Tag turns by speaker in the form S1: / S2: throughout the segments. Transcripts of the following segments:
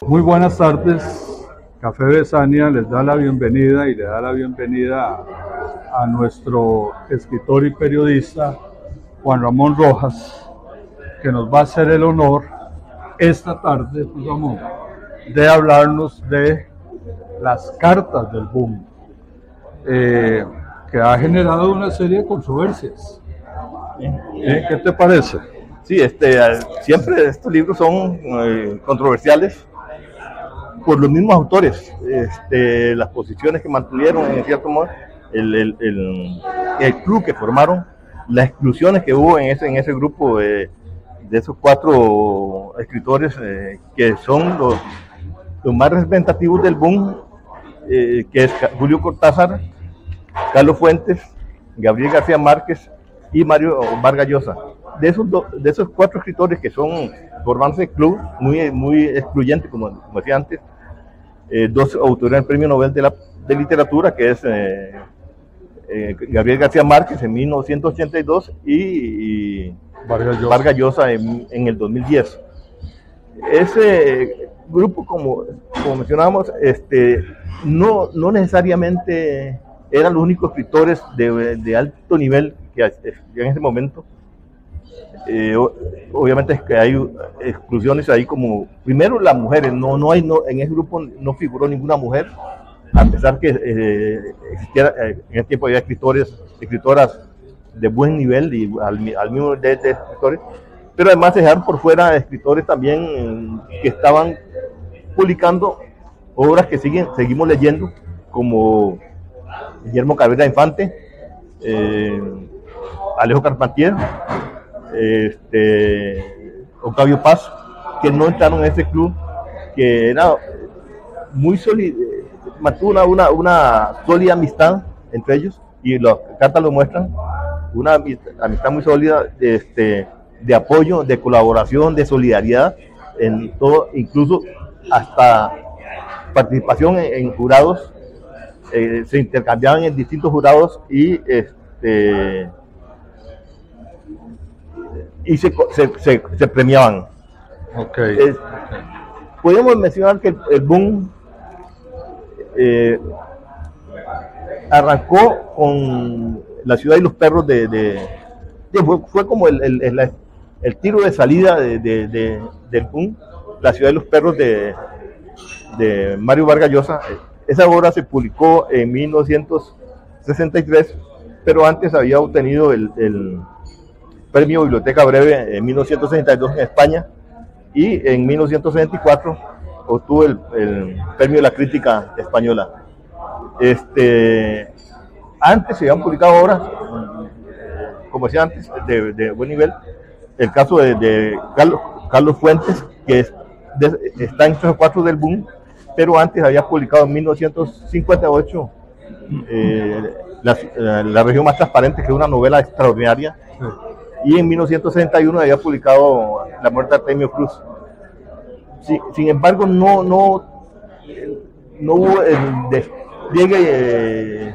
S1: Muy buenas tardes. Café Besania les da la bienvenida y le da la bienvenida a nuestro escritor y periodista Juan Ramón Rojas, que nos va a hacer el honor esta tarde, Juan Ramón, de hablarnos de las cartas del boom, que ha generado una serie de controversias. ¿Qué te parece?
S2: Sí, siempre estos libros son controversiales por los mismos autores, las posiciones que mantuvieron, en cierto modo, el club que formaron, las exclusiones que hubo en ese grupo de esos 4 escritores que son los más representativos del boom, que es Julio Cortázar, Carlos Fuentes, Gabriel García Márquez y Mario Vargas Llosa. De esos 4 escritores que son formándose club muy excluyente, como decía antes, 2 autores del Premio Nobel de Literatura, que es Gabriel García Márquez en 1982 y Vargas Llosa en el 2010. Ese grupo, como mencionábamos, no necesariamente eran los únicos escritores de alto nivel que en ese momento. Obviamente es que hay exclusiones ahí, como primero las mujeres, en ese grupo no figuró ninguna mujer, a pesar que existiera, en ese tiempo había escritoras de buen nivel y al mismo de escritores, pero además se dejaron por fuera escritores también que estaban publicando obras que seguimos leyendo, como Guillermo Cabrera Infante, Alejo Carpentier, Octavio Paz, que no entraron en ese club, que era muy sólido, mantuvo una sólida amistad entre ellos, y las cartas lo muestran, una amistad muy sólida de apoyo, de colaboración, de solidaridad en todo, incluso hasta participación en jurados, se intercambiaban en distintos jurados y se premiaban.
S1: Okay.
S2: Podemos mencionar que el boom arrancó con La ciudad y los perros fue como el tiro de salida del boom, La ciudad y los perros de Mario Vargas Llosa. Esa obra se publicó en 1963, pero antes había obtenido el Premio Biblioteca Breve en 1962 en España, y en 1964 obtuvo el Premio de la Crítica Española. Antes se habían publicado obras, como decía antes, de buen nivel. El caso de Carlos Fuentes, que está entre los 4 del boom, pero antes había publicado en 1958 La región más transparente, que es una novela extraordinaria. Sí. Y en 1961 había publicado La muerte de Artemio Cruz. Sin embargo, no hubo el despliegue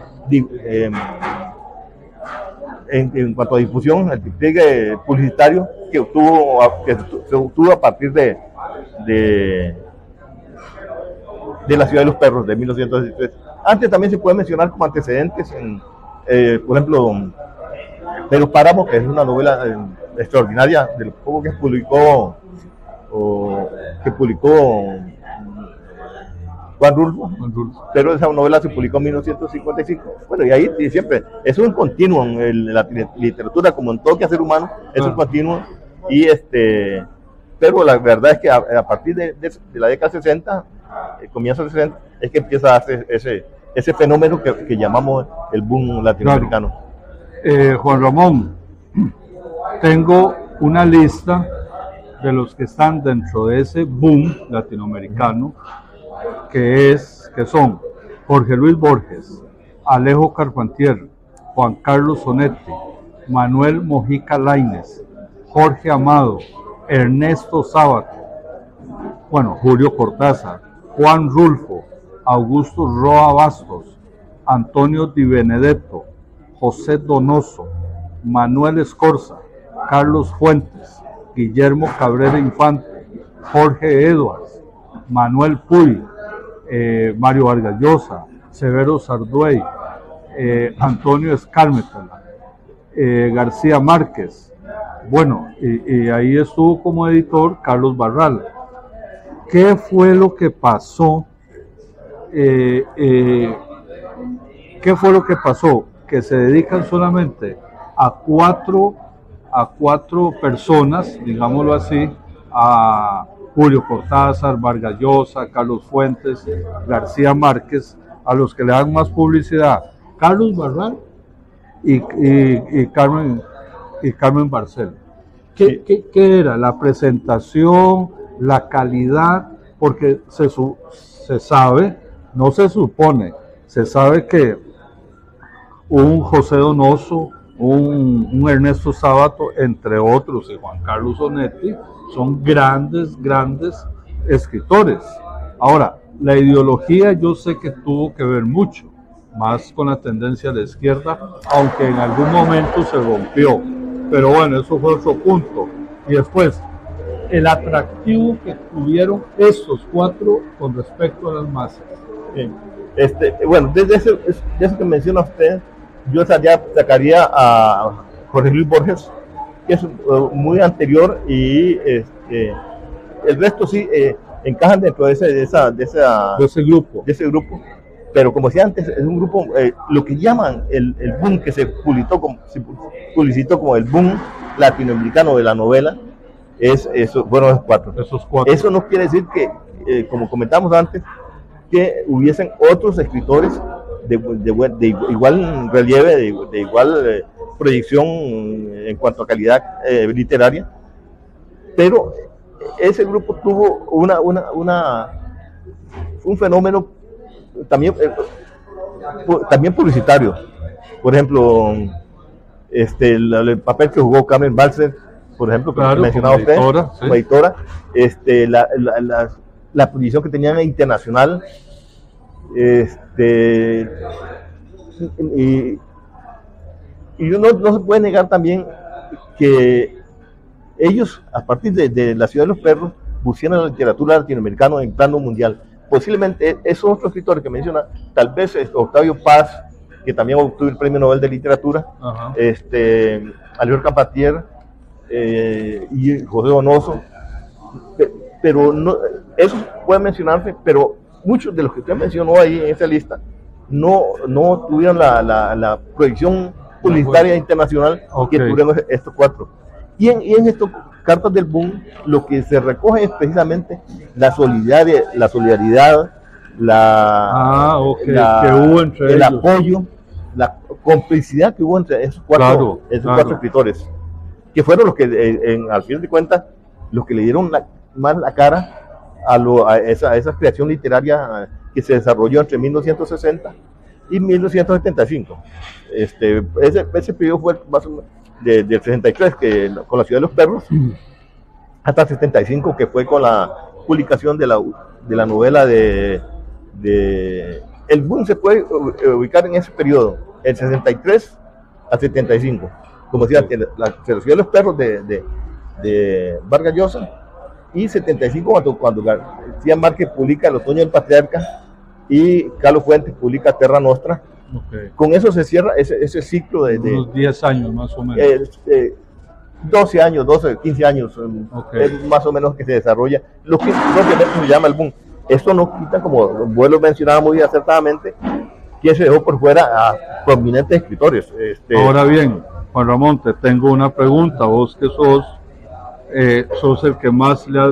S2: en cuanto a difusión, el despliegue publicitario que se obtuvo a partir de La ciudad de los perros de 1963. Antes también se puede mencionar como antecedentes, por ejemplo, Pero Páramo, que es una novela extraordinaria, de lo poco que publicó Juan Rulfo, pero esa novela se publicó en 1955. Bueno, y ahí siempre, es un continuo en la literatura, como en todo que hacer humano, es un continuo, y pero la verdad es que a partir de la década 60, comienzo de 60, es que empieza a hacer ese fenómeno que llamamos el boom latinoamericano.
S1: Claro. Juan Ramón, tengo una lista de los que están dentro de ese boom latinoamericano, que son Jorge Luis Borges, Alejo Carpentier, Juan Carlos Onetti, Manuel Mojica Lainez, Jorge Amado, Ernesto Sábato, Julio Cortázar, Juan Rulfo, Augusto Roa Bastos, Antonio Di Benedetto, José Donoso, Manuel Escorza, Carlos Fuentes, Guillermo Cabrera Infante, Jorge Edwards, Manuel Puy, Mario Vargas Llosa, Severo Sarduey, Antonio Escármetala, García Márquez. Bueno, y ahí estuvo como editor Carlos Barral. ¿Qué fue lo que pasó? ¿Qué fue lo que pasó? Que se dedican solamente a cuatro personas, digámoslo así, a Julio Cortázar, Vargas Llosa, Carlos Fuentes, García Márquez, a los que le dan más publicidad, Carlos Barral y Carmen Barcelo. ¿Qué era? La presentación, la calidad, porque se sabe, no se supone, se sabe que un José Donoso, un Ernesto Sábato, entre otros, y Juan Carlos Onetti, son grandes escritores. Ahora, la ideología yo sé que tuvo que ver mucho, más con la tendencia a la izquierda, aunque en algún momento se rompió. Pero bueno, eso fue otro punto. Y después, el atractivo que tuvieron estos cuatro con respecto a las masas.
S2: Bueno, desde eso que menciona usted, yo sacaría a Jorge Luis Borges, que es muy anterior, y el resto sí encajan dentro de ese grupo. Pero como decía antes, es un grupo, lo que llaman el boom, que se publicitó como el boom latinoamericano de la novela, fueron esos cuatro. Eso no quiere decir que, como comentamos antes, que hubiesen otros escritores de igual relieve, de igual proyección en cuanto a calidad literaria, pero ese grupo tuvo un fenómeno también publicitario. Por ejemplo, el papel que jugó Carmen Balcells, por ejemplo, que mencionaba usted, como editora, la posición que tenían internacional, y no se puede negar también que ellos, a partir de La ciudad de los perros, pusieron la literatura latinoamericana en plano mundial. Posiblemente esos otros escritores que menciona, tal vez Octavio Paz, que también obtuvo el Premio Nobel de Literatura, Alior Campatier y José Donoso, pero no, esos pueden mencionarse, pero muchos de los que usted mencionó ahí en esa lista no tuvieron la proyección publicitaria internacional que tuvieron estos cuatro. Y en estas cartas del boom, lo que se recoge es precisamente la solidaridad,
S1: que hubo entre
S2: el apoyo, la complicidad que hubo entre esos cuatro escritores, que fueron los que, al fin de cuentas, los que le dieron más la cara a esa creación literaria que se desarrolló entre 1960 y 1975. Ese periodo fue más o menos del 63, con La ciudad de los perros, hasta el 75, que fue con la publicación de la novela de el boom. Se puede ubicar en ese periodo, el 63 al 75, como decía, La ciudad de los perros de Vargas Llosa, y 75 cuando García Márquez publica El otoño del patriarca y Carlos Fuentes publica Terra Nostra. Con eso se cierra ese ciclo de
S1: unos 10 años más o menos.
S2: 12 años, 15 años, es más o menos que se desarrolla lo que propiamente se llama el boom. Esto no quita, como vos lo mencionaba muy acertadamente, que se dejó por fuera a prominentes escritores.
S1: Ahora bien, Juan Ramón, te tengo una pregunta. Vos que sos el que más le ha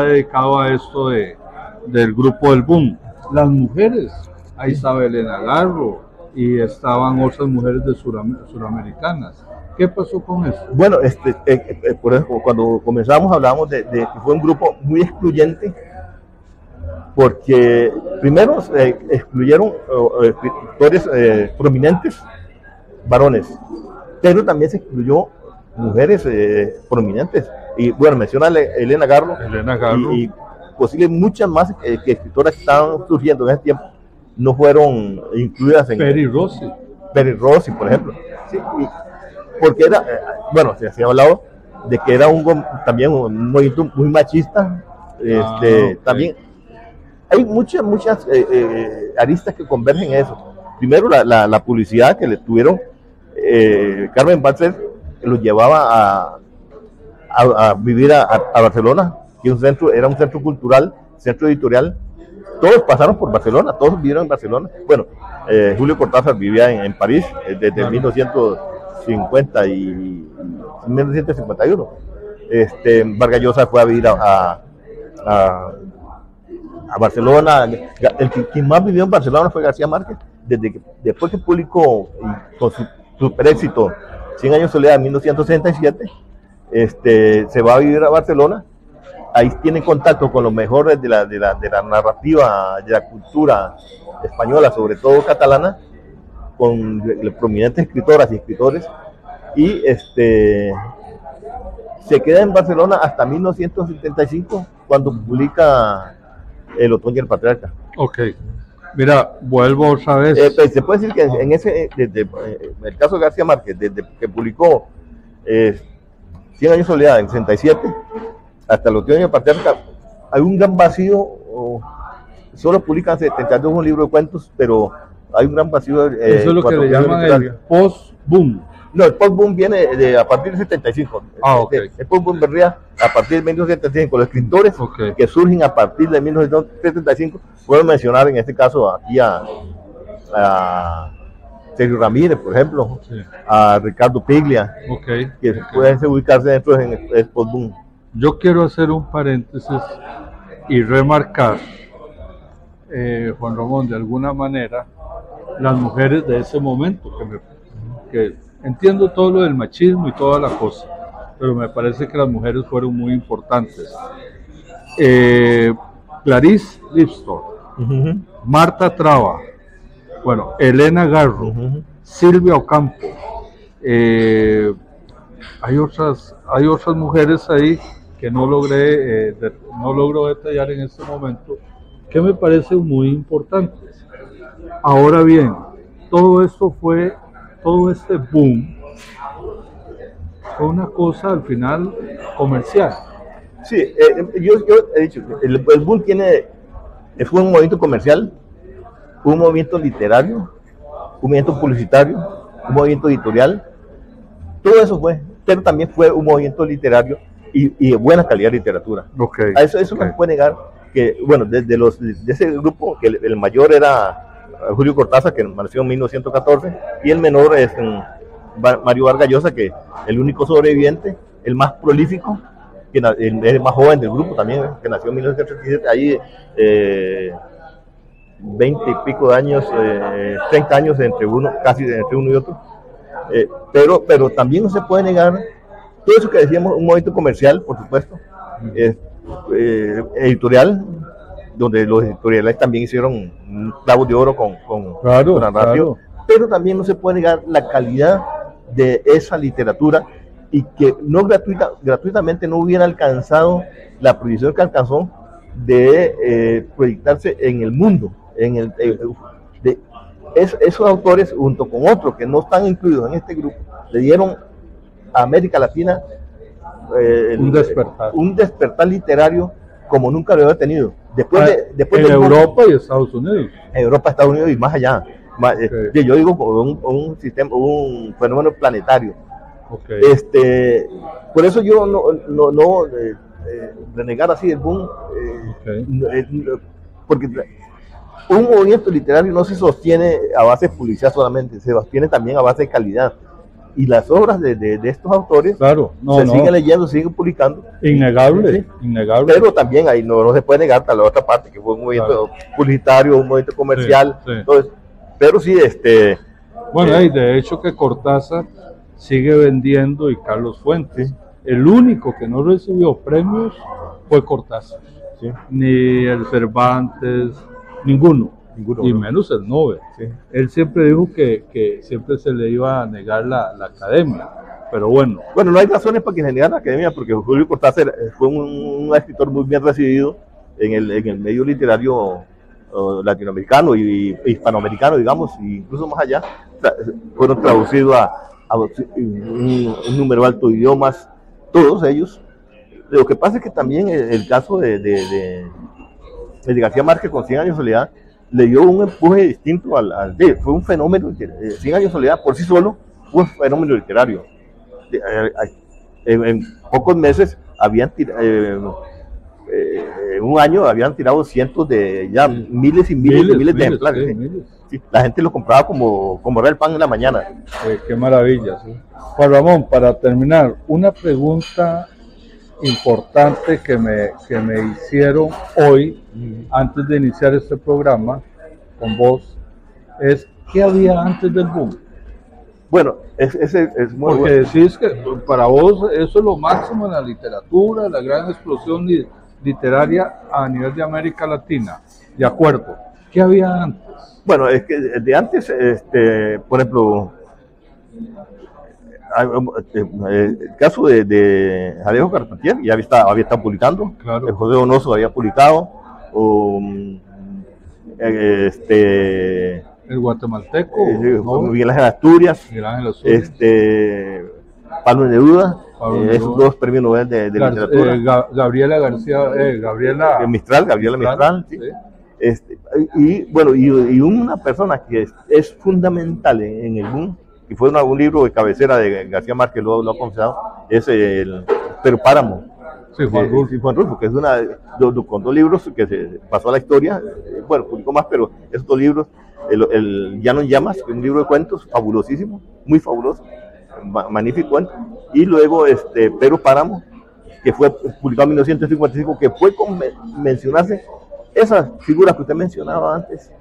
S1: dedicado a esto del grupo del boom. Las mujeres, ahí estaba Elena Garro y estaban otras mujeres de suramericanas. ¿Qué pasó con eso?
S2: Bueno, por ejemplo, cuando comenzamos hablábamos de que fue un grupo muy excluyente, porque primero excluyeron escritores prominentes, varones, pero también se excluyó mujeres prominentes. Y bueno, menciona a Elena Garro. Y posiblemente muchas más escritoras que estaban surgiendo en ese tiempo no fueron incluidas en
S1: Peri Rossi,
S2: por ejemplo. Sí, porque se ha hablado de que era también un movimiento muy machista,
S1: Okay.
S2: También hay muchas aristas que convergen en eso. Primero, la publicidad que le tuvieron Carmen Balcells, que los llevaba a vivir a Barcelona, que era un centro cultural, centro editorial. Todos pasaron por Barcelona, todos vivieron en Barcelona. Bueno, Julio Cortázar vivía en París desde claro. 1951. Vargas Llosa fue a vivir a Barcelona. Quien más vivió en Barcelona fue García Márquez. Después que publicó con su super éxito 100 años de soledad en 1967, se va a vivir a Barcelona. Ahí tiene contacto con los mejores de la narrativa, de la cultura española, sobre todo catalana, con prominentes escritoras y escritores, y se queda en Barcelona hasta 1975, cuando publica El otoño y el patriarca.
S1: Ok. Mira, vuelvo otra vez.
S2: Se puede decir que en el caso de García Márquez, desde que publicó 100 años de soledad en 67, hasta El otoño y el patriarca, hay un gran vacío. Solo publican 72 un libro de cuentos, pero hay un gran vacío.
S1: Eso es lo que le llaman el post-boom.
S2: No, el post-boom viene a partir del 75.
S1: Okay.
S2: El post-boom vendría a partir de 1975. Los escritores que surgen a partir de 1975, puedo mencionar en este caso aquí a Sergio Ramírez, por ejemplo, a Ricardo Piglia, que pueden ubicarse dentro del post-boom.
S1: Yo quiero hacer un paréntesis y remarcar, Juan Ramón, de alguna manera, las mujeres de ese momento, que entiendo todo lo del machismo y toda la cosa, pero me parece que las mujeres fueron muy importantes. Clarice Lispector, Marta Traba, bueno, Elena Garro, Silvia Ocampo, hay otras mujeres ahí que no logro detallar en este momento, que me parecen muy importantes. Ahora bien, todo este boom fue una cosa al final comercial.
S2: Sí, yo he dicho, el boom fue un movimiento comercial, un movimiento literario, un movimiento publicitario, un movimiento editorial, todo eso fue, pero también fue un movimiento literario y de buena calidad de literatura. Eso no se puede negar, que bueno, de ese grupo, que el mayor era Julio Cortázar, que nació en 1914, y el menor es Mario Vargas Llosa, que el único sobreviviente, el más prolífico, que el más joven del grupo también, que nació en 1937, ahí 20 y pico de años, 30 años casi entre uno y otro. Pero también no se puede negar todo eso que decíamos, un movimiento comercial, por supuesto, editorial, donde los editoriales también hicieron un clavo de oro con la narrativa, pero también no se puede negar la calidad de esa literatura, y que no gratuitamente no hubiera alcanzado la proyección que alcanzó de proyectarse en el mundo. Esos autores, junto con otros que no están incluidos en este grupo, le dieron a América Latina un despertar literario como nunca lo había tenido. Después
S1: en Europa y Estados Unidos.
S2: En Europa, Estados Unidos y más allá. Yo digo un fenómeno planetario. Por eso yo no renegar así el boom, porque un movimiento literario no se sostiene a base de publicidad solamente, se sostiene también a base de calidad. Y las obras de estos autores siguen leyendo, siguen publicando.
S1: Innegable, innegable.
S2: Pero también ahí no se puede negar a la otra parte, que fue un movimiento publicitario, un movimiento comercial. Entonces, pero sí,
S1: bueno, de hecho que Cortázar sigue vendiendo, y Carlos Fuentes. El único que no recibió premios fue Cortázar. Ni el Cervantes, ninguno, y menos el Nobel. Él siempre dijo que siempre se le iba a negar la academia, pero bueno.
S2: Bueno, no hay razones para que se negara la academia, porque Julio Cortázar fue un escritor muy bien recibido en el medio literario latinoamericano y hispanoamericano, digamos, e incluso más allá. Fueron traducidos a un número alto de idiomas, todos ellos, Lo que pasa es que también el caso de García Márquez con 100 años de soledad le dio un empuje distinto fue un fenómeno, 100 años de soledad por sí solo fue un fenómeno literario. En pocos meses en un año habían tirado cientos miles y miles de ejemplares. Sí, la gente lo compraba como el pan en la mañana.
S1: Qué maravilla. ¿Sí? Juan Ramón, para terminar, una pregunta importante que me hicieron hoy, antes de iniciar este programa con vos, es ¿qué había antes del boom?
S2: Bueno, es muy
S1: porque bueno. Decís que para vos eso es lo máximo en la literatura, la gran explosión literaria a nivel de América Latina. De acuerdo. ¿Qué había antes?
S2: Bueno, es que de antes, por ejemplo, el caso de Alejo Carpentier ya había estado publicando, claro. El José Donoso había publicado,
S1: el guatemalteco,
S2: Miguel Ángel Asturias, Pablo Neruda, esos dos premios Nobel de literatura.
S1: Gabriela Mistral,
S2: sí. Y bueno, y una persona que es fundamental en el boom, y fue un libro de cabecera de García Márquez, lo ha confesado, es el Pero Páramo.
S1: Sí, Juan
S2: Rulfo, que es con dos libros que se pasó a la historia, bueno, publicó más, pero esos dos libros, el Llano en Llamas, que es un libro de cuentos fabulosísimo, muy fabuloso, magnífico cuento, y luego Pero Páramo, que fue publicado en 1955, que fue con mencionarse esas figuras que usted mencionaba antes,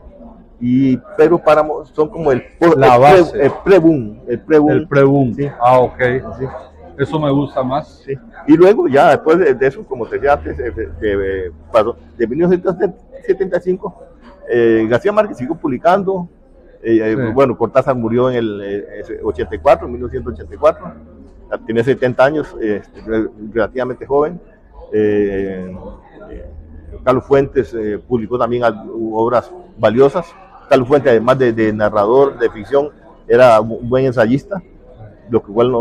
S2: y Pero Páramo son como el pre-boom.
S1: El pre-boom.
S2: Sí.
S1: Ah, ok. Sí. Eso me gusta más.
S2: Sí. Y luego ya después de eso, como te decía antes, pasó de 1975, García Márquez siguió publicando. Sí. Bueno, Cortázar murió en el 1984, tenía 70 años, relativamente joven. Carlos Fuentes publicó también obras valiosas. Carlos Fuentes, además de narrador de ficción, era un buen ensayista, lo que igual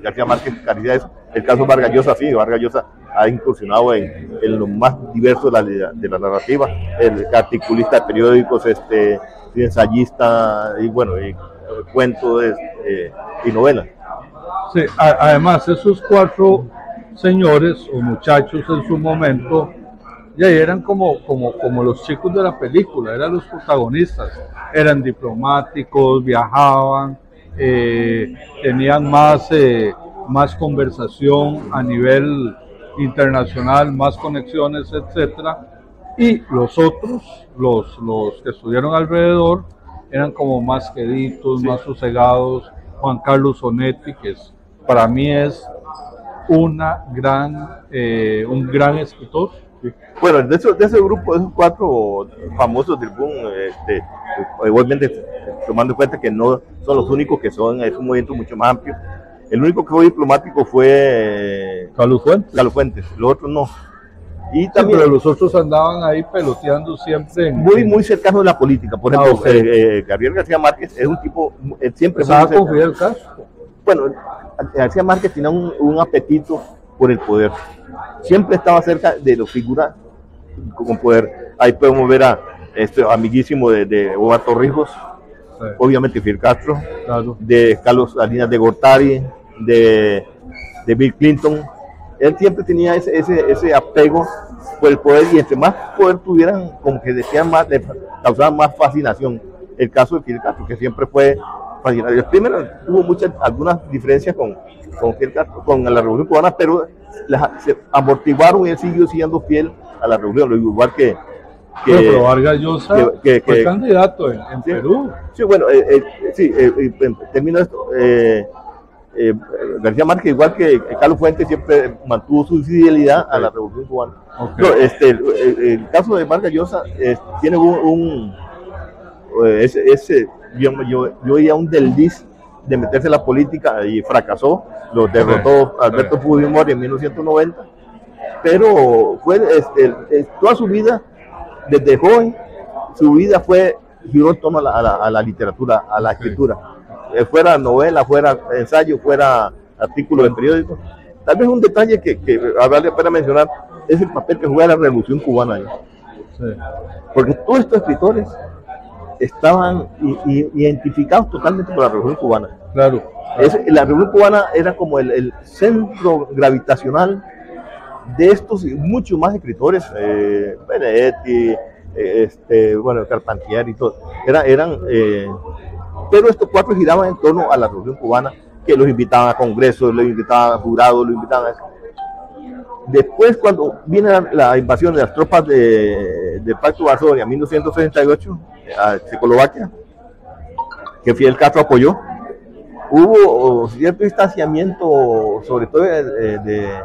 S2: García Márquez carecía de eso. El caso Vargas Llosa, sí, Vargas Llosa ha incursionado en lo más diverso de la narrativa, el articulista de periódicos, ensayista, y bueno, cuentos y novelas.
S1: Sí, además esos cuatro señores o muchachos en su momento ya eran como los chicos de la película, eran los protagonistas, eran diplomáticos, viajaban, tenían más conversación a nivel internacional, más conexiones, etcétera, y los otros, los que estuvieron alrededor, eran como más queditos, sí, más sosegados. Juan Carlos Onetti, que para mí es un gran escritor.
S2: Bueno, de ese grupo, de esos cuatro famosos del boom, igualmente tomando en cuenta que no son los únicos, que es un movimiento mucho más amplio. El único que fue diplomático fue
S1: Carlos
S2: Fuentes, los otros no. Y
S1: también, sí, pero los otros andaban ahí peloteando siempre.
S2: Muy cercanos a la política. Por ejemplo, Gabriel García Márquez es un tipo siempre.
S1: ¿Estaba con Fidel Castro?
S2: Bueno, García Márquez tenía un apetito por el poder. Siempre estaba cerca de la figura con poder. Ahí podemos ver a este amiguísimo de Omar Torrijos, sí, obviamente Fidel Castro, claro, de Carlos Salinas de Gortari, de Bill Clinton. Él siempre tenía ese apego por el poder, y entre más poder tuvieran, como que decían más, causaban más fascinación. El caso de Fidel Castro, que siempre fue fascinante. Primero tuvo algunas diferencias con Fidel Castro, con la Revolución Cubana, pero se amortiguaron y él siguió siendo fiel a la revolución, igual que
S1: pero Vargas Llosa fue candidato en sí, Perú.
S2: Sí, bueno, termino esto. García Márquez, igual que Carlos Fuentes, siempre mantuvo su fidelidad a la Revolución Cubana. Okay. No, el caso de Vargas Llosa tiene yo veía un desliz de meterse en la política y fracasó, lo derrotó Alberto Fujimori en 1990, pero fue toda su vida, desde joven, su vida giró en torno a la literatura, a la escritura. Fuera novela, fuera ensayo, fuera artículo de periódico, Tal vez un detalle que vale la pena mencionar es el papel que juega la Revolución Cubana ahí. Sí. Porque todos estos escritores estaban identificados totalmente con la Revolución Cubana.
S1: Claro.
S2: La Revolución Cubana era como el centro gravitacional de estos y muchos más escritores, Benedetti, bueno, Carpentier y todo. Pero estos cuatro giraban en torno a la Revolución Cubana, que los invitaban a congresos, los invitaban a jurados, los invitaban a... Después, cuando viene la invasión de las tropas del Pacto de Varsovia en 1968 a Checoslovaquia, que Fidel Castro apoyó, hubo cierto distanciamiento, sobre todo de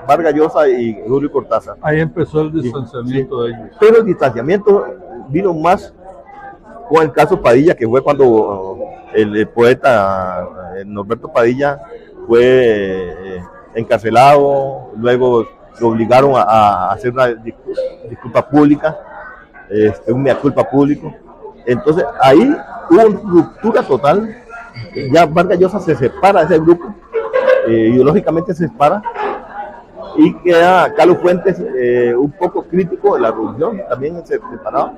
S2: Vargas Llosa y Julio Cortázar.
S1: Ahí empezó el distanciamiento de ellos.
S2: Pero el distanciamiento vino más con el caso Padilla, que fue cuando el poeta Norberto Padilla fue encarcelado, luego lo obligaron a hacer una disculpa pública, un mea culpa público. Entonces ahí hubo una ruptura total. Ya Vargas Llosa se separa de ese grupo, ideológicamente se separa, y queda Carlos Fuentes un poco crítico de la revolución, también se separaba,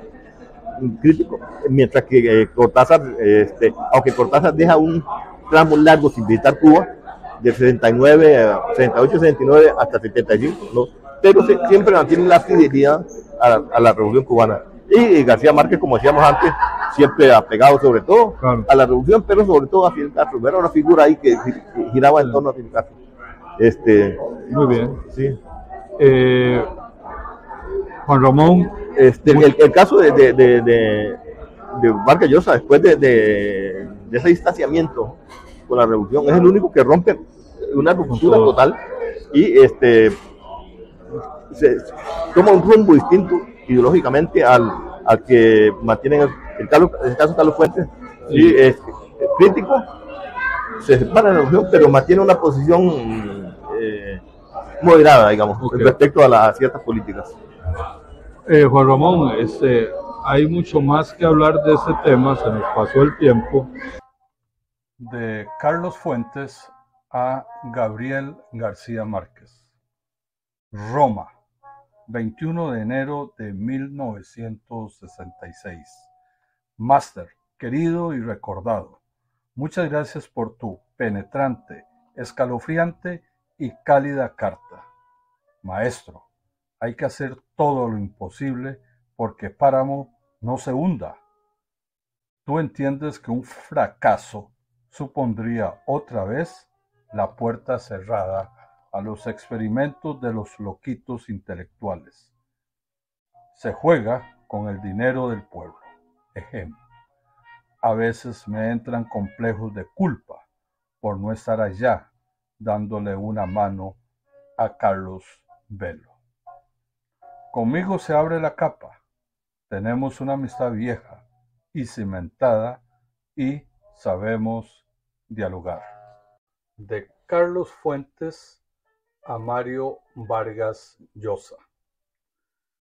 S2: crítico, mientras que Cortázar, aunque Cortázar deja un tramo largo sin visitar Cuba, de 69, 68, 69 hasta 75, ¿no? Pero siempre mantiene la fidelidad a la revolución cubana. Y García Márquez, como decíamos antes, siempre apegado sobre todo a la revolución, pero sobre todo a Fidel Castro. Era una figura ahí que giraba en torno a Fidel Castro.
S1: Muy bien.
S2: Sí.
S1: Juan Ramón.
S2: El caso de Vargas Llosa, después de ese distanciamiento con la revolución, es el único que rompe una ruptura total y se toma un rumbo distinto ideológicamente al que mantienen el caso Carlos Fuentes, sí. Es crítico, se separa de la revolución, pero mantiene una posición moderada, digamos, respecto a ciertas políticas.
S1: Juan Ramón, hay mucho más que hablar de ese tema, se nos pasó el tiempo. De Carlos Fuentes a Gabriel García Márquez. Roma, 21 de enero de 1966. Máster, querido y recordado, muchas gracias por tu penetrante, escalofriante y cálida carta. Maestro, hay que hacer todo lo imposible porque Páramo no se hunda. Tú entiendes que un fracaso supondría otra vez la puerta cerrada a los experimentos de los loquitos intelectuales. Se juega con el dinero del pueblo. Ejemplo. A veces me entran complejos de culpa por no estar allá dándole una mano a Carlos Velo. Conmigo se abre la capa. Tenemos una amistad vieja y cimentada y sabemos dialogar. De Carlos Fuentes a Mario Vargas Llosa.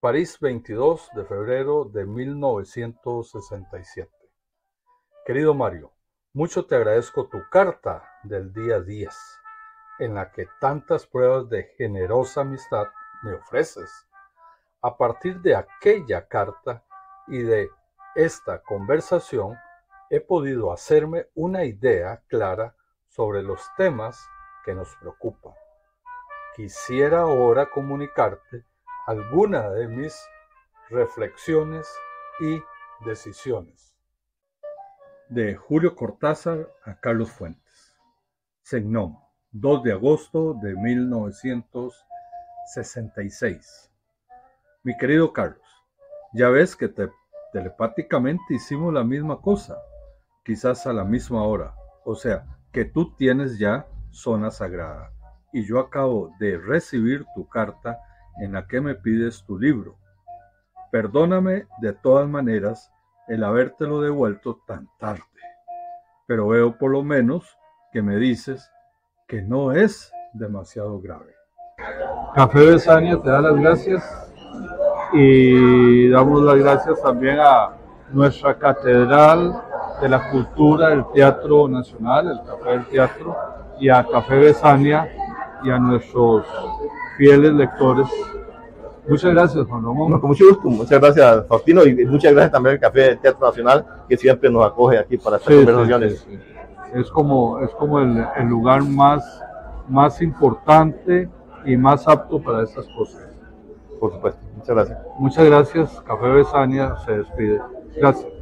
S1: París, 22 de febrero de 1967. Querido Mario, mucho te agradezco tu carta del día 10, en la que tantas pruebas de generosa amistad me ofreces. A partir de aquella carta y de esta conversación, he podido hacerme una idea clara sobre los temas que nos preocupan. Quisiera ahora comunicarte alguna de mis reflexiones y decisiones. De Julio Cortázar a Carlos Fuentes. Segnón, 2 de agosto de 1966. Mi querido Carlos, ya ves que telepáticamente hicimos la misma cosa, quizás a la misma hora, o sea, que tú tienes ya zona sagrada, y yo acabo de recibir tu carta en la que me pides tu libro. Perdóname de todas maneras el habértelo devuelto tan tarde, pero veo por lo menos que me dices que no es demasiado grave. Café Besania te da las gracias y damos las gracias también a nuestra catedral de la cultura del Teatro Nacional, el Café del Teatro, y a Café Besania y a nuestros fieles lectores. Muchas gracias, Juan Ramón.
S2: No, con mucho gusto, muchas gracias, Faustino, y muchas gracias también al Café Teatro Nacional, que siempre nos acoge aquí para estas conversaciones.
S1: Sí. Es como el lugar más importante y más apto para estas cosas.
S2: Por supuesto, muchas gracias.
S1: Muchas gracias, Café Besania se despide. Gracias.